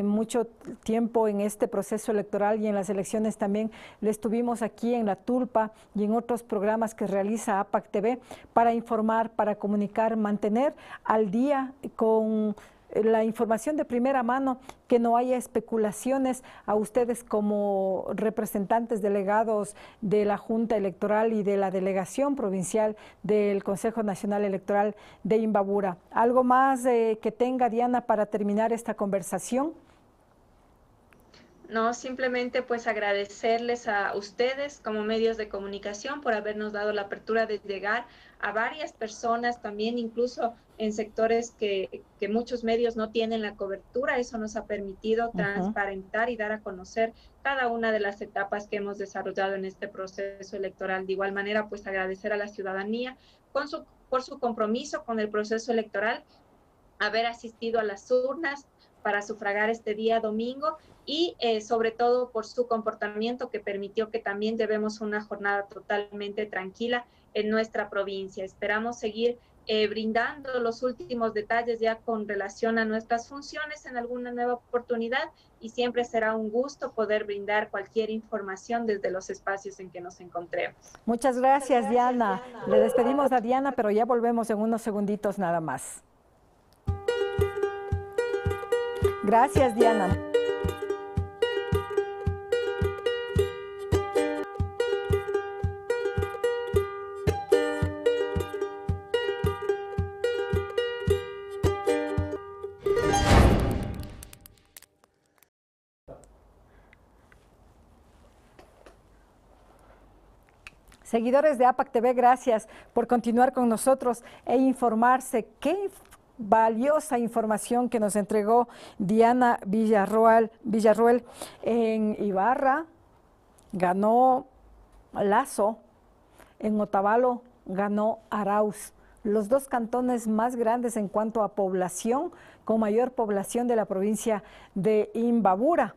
mucho tiempo en este proceso electoral y en las elecciones también. Le estuvimos aquí en La Tulpa y en otros programas que realiza APAC TV para informar, para comunicar, mantener al día con la información de primera mano, que no haya especulaciones. A ustedes como representantes delegados de la Junta Electoral y de la Delegación Provincial del Consejo Nacional Electoral de Imbabura. ¿Algo más que tenga, Diana, para terminar esta conversación? No, simplemente pues agradecerles a ustedes como medios de comunicación por habernos dado la apertura de llegar a varias personas, también incluso en sectores que muchos medios no tienen la cobertura. Eso nos ha permitido transparentar y dar a conocer cada una de las etapas que hemos desarrollado en este proceso electoral. De igual manera, pues agradecer a la ciudadanía por su compromiso con el proceso electoral, haber asistido a las urnas para sufragar este día domingo y sobre todo por su comportamiento que permitió que también llevemos una jornada totalmente tranquila en nuestra provincia. Esperamos seguir brindando los últimos detalles ya con relación a nuestras funciones en alguna nueva oportunidad y siempre será un gusto poder brindar cualquier información desde los espacios en que nos encontremos. Muchas gracias, Diana. Le despedimos a Diana, pero ya volvemos en unos segunditos nada más. Gracias, Diana. Seguidores de APAC TV, gracias por continuar con nosotros e informarse. Qué valiosa información que nos entregó Diana Villarroel en Ibarra. Ganó Lazo, en Otavalo ganó Arauz, los dos cantones más grandes en cuanto a población, con mayor población de la provincia de Imbabura.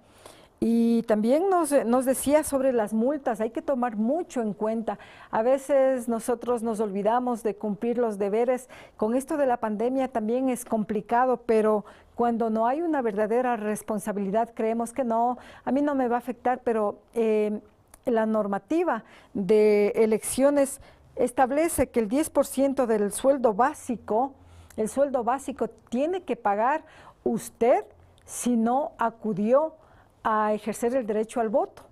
Y también nos decía sobre las multas, hay que tomar mucho en cuenta. A veces nosotros nos olvidamos de cumplir los deberes. Con esto de la pandemia también es complicado, pero cuando no hay una verdadera responsabilidad, creemos que no, a mí no me va a afectar, pero la normativa de elecciones establece que el 10% del sueldo básico, el sueldo básico tiene que pagar usted si no acudió a ejercer el derecho al voto.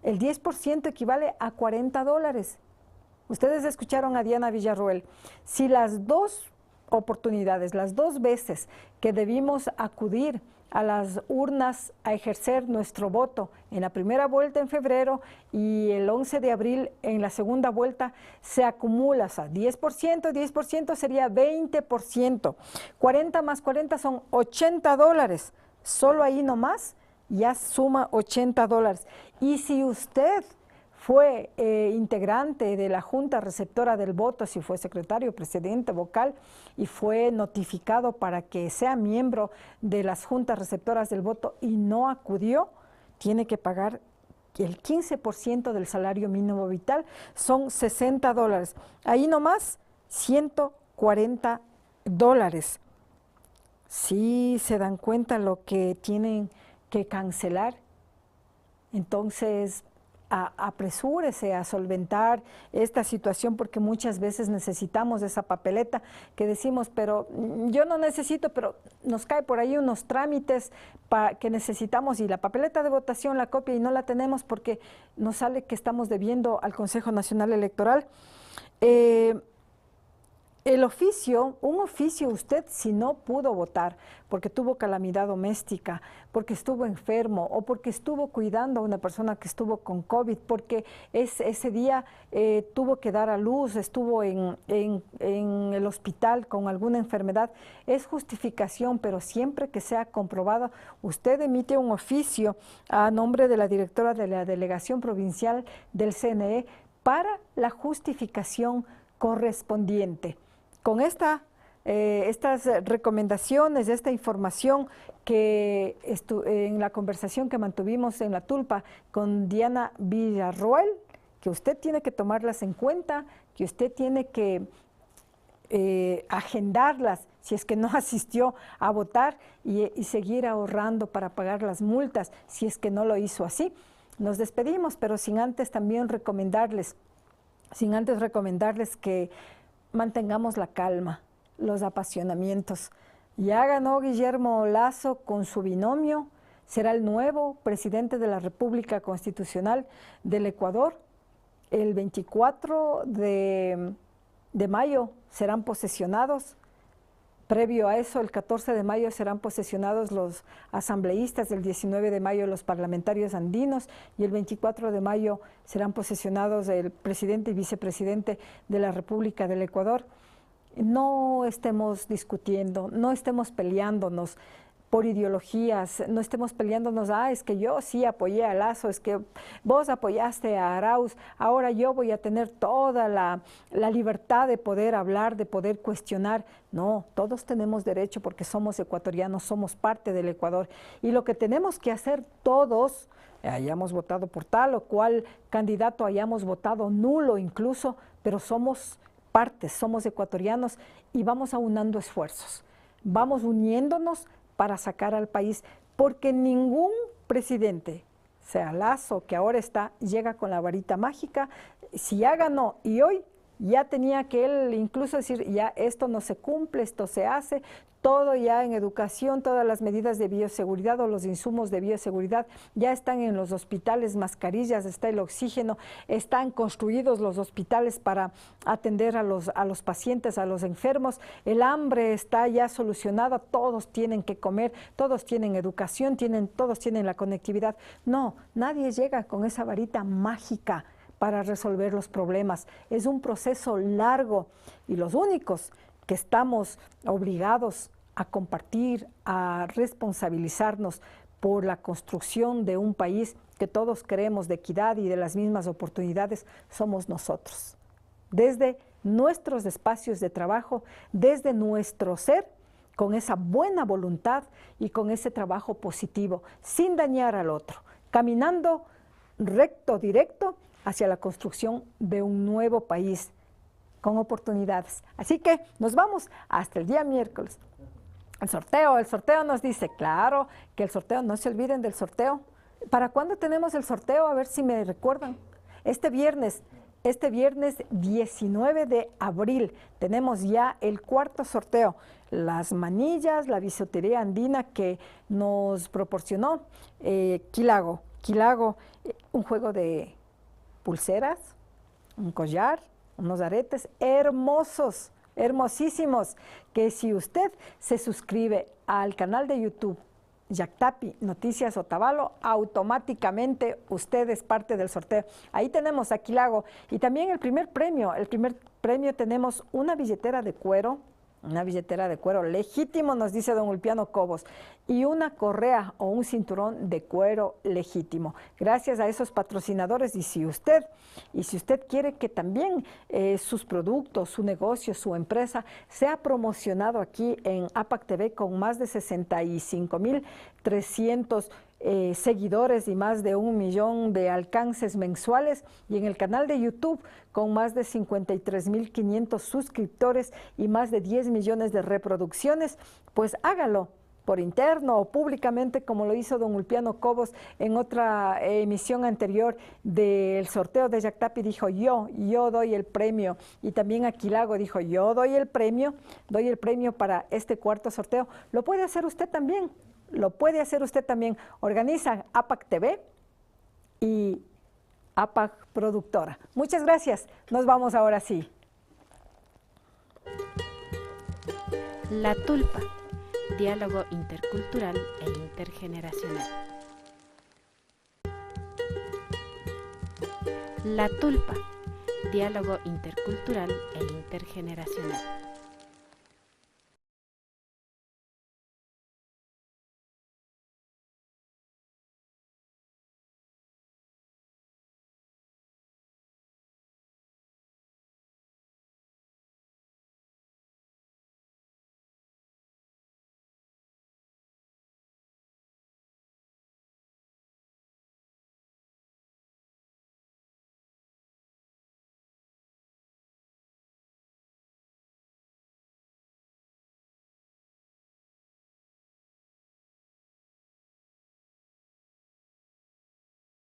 El 10% equivale a $40. Ustedes escucharon a Diana Villarroel. Si las dos oportunidades, las dos veces que debimos acudir a las urnas a ejercer nuestro voto, en la primera vuelta en febrero y el 11 de abril en la segunda vuelta, se acumula, o sea, 10% sería 20%, 40 más 40 son $80, solo ahí nomás ya suma $80. Y si usted fue integrante de la Junta Receptora del Voto, si fue secretario, presidente, vocal, y fue notificado para que sea miembro de las Juntas Receptoras del Voto y no acudió, tiene que pagar el 15% del salario mínimo vital, son $60. Ahí nomás, $140. Sí se dan cuenta lo que tienen que cancelar. Entonces, apresúrese a solventar esta situación, porque muchas veces necesitamos esa papeleta que decimos, pero yo no necesito, pero nos cae por ahí unos trámites que necesitamos y la papeleta de votación la copia y no la tenemos porque nos sale que estamos debiendo al Consejo Nacional Electoral. El oficio, un oficio usted si no pudo votar porque tuvo calamidad doméstica, porque estuvo enfermo o porque estuvo cuidando a una persona que estuvo con COVID, porque ese día tuvo que dar a luz, estuvo en el hospital con alguna enfermedad, es justificación, pero siempre que sea comprobado, usted emite un oficio a nombre de la directora de la Delegación Provincial del CNE para la justificación correspondiente. Con estas recomendaciones, esta información que en la conversación que mantuvimos en La Tulpa con Diana Villarroel, que usted tiene que tomarlas en cuenta, que usted tiene que agendarlas si es que no asistió a votar y seguir ahorrando para pagar las multas si es que no lo hizo así. Nos despedimos, pero sin antes también recomendarles que mantengamos la calma, los apasionamientos. Ya ganó Guillermo Lazo con su binomio, será el nuevo presidente de la República Constitucional del Ecuador. El 24 de mayo serán posesionados. Previo a eso, el 14 de mayo serán posesionados los asambleístas, el 19 de mayo los parlamentarios andinos y el 24 de mayo serán posesionados el presidente y vicepresidente de la República del Ecuador. No estemos discutiendo, no estemos peleándonos por ideologías, no estemos peleándonos, es que yo sí apoyé a Lazo, es que vos apoyaste a Arauz, ahora yo voy a tener toda la libertad de poder hablar, de poder cuestionar. No, todos tenemos derecho porque somos ecuatorianos, somos parte del Ecuador. Y lo que tenemos que hacer todos, hayamos votado por tal o cual candidato, hayamos votado nulo incluso, pero somos partes, somos ecuatorianos y vamos aunando esfuerzos, vamos uniéndonos para sacar al país, porque ningún presidente, sea Lazo, que ahora está, llega con la varita mágica. Si ya ganó y hoy ya tenía que él incluso decir, ya esto no se cumple, esto se hace, todo ya en educación, todas las medidas de bioseguridad o los insumos de bioseguridad ya están en los hospitales, mascarillas, está el oxígeno, están construidos los hospitales para atender a los pacientes, a los enfermos, el hambre está ya solucionada, todos tienen que comer, todos tienen educación, todos tienen la conectividad. No, nadie llega con esa varita mágica para resolver los problemas. Es un proceso largo y los únicos que estamos obligados a compartir, a responsabilizarnos por la construcción de un país que todos queremos de equidad y de las mismas oportunidades, somos nosotros. Desde nuestros espacios de trabajo, desde nuestro ser, con esa buena voluntad y con ese trabajo positivo, sin dañar al otro, caminando recto, directo hacia la construcción de un nuevo país con oportunidades. Así que nos vamos hasta el día miércoles. El sorteo nos dice, claro, que el sorteo, no se olviden del sorteo. ¿Para cuándo tenemos el sorteo? A ver si me recuerdan. Este viernes 19 de abril tenemos ya el cuarto sorteo. Las manillas, la bisutería andina que nos proporcionó Quilago, un juego de pulseras, un collar, unos aretes hermosos, hermosísimos, que si usted se suscribe al canal de YouTube Yactapi Noticias Otavalo, automáticamente usted es parte del sorteo. Ahí tenemos a Quilago. Y también el primer premio tenemos una billetera de cuero legítimo, nos dice don Ulpiano Cobos, y una correa o un cinturón de cuero legítimo. Gracias a esos patrocinadores, y si usted quiere que también sus productos, su negocio, su empresa sea promocionado aquí en APAC TV con más de 65,300 seguidores y más de 1 millón de alcances mensuales, y en el canal de YouTube con más de 53,500 suscriptores y más de 10 millones de reproducciones, pues hágalo por interno o públicamente, como lo hizo don Ulpiano Cobos en otra emisión anterior del sorteo de Yactapi. Dijo, yo doy el premio, y también Aquilago dijo, yo doy el premio para este cuarto sorteo. Lo puede hacer usted también. Organizan APAC TV y APAC Productora. Muchas gracias. Nos vamos ahora sí. La Tulpa, diálogo intercultural e intergeneracional. La Tulpa, diálogo intercultural e intergeneracional.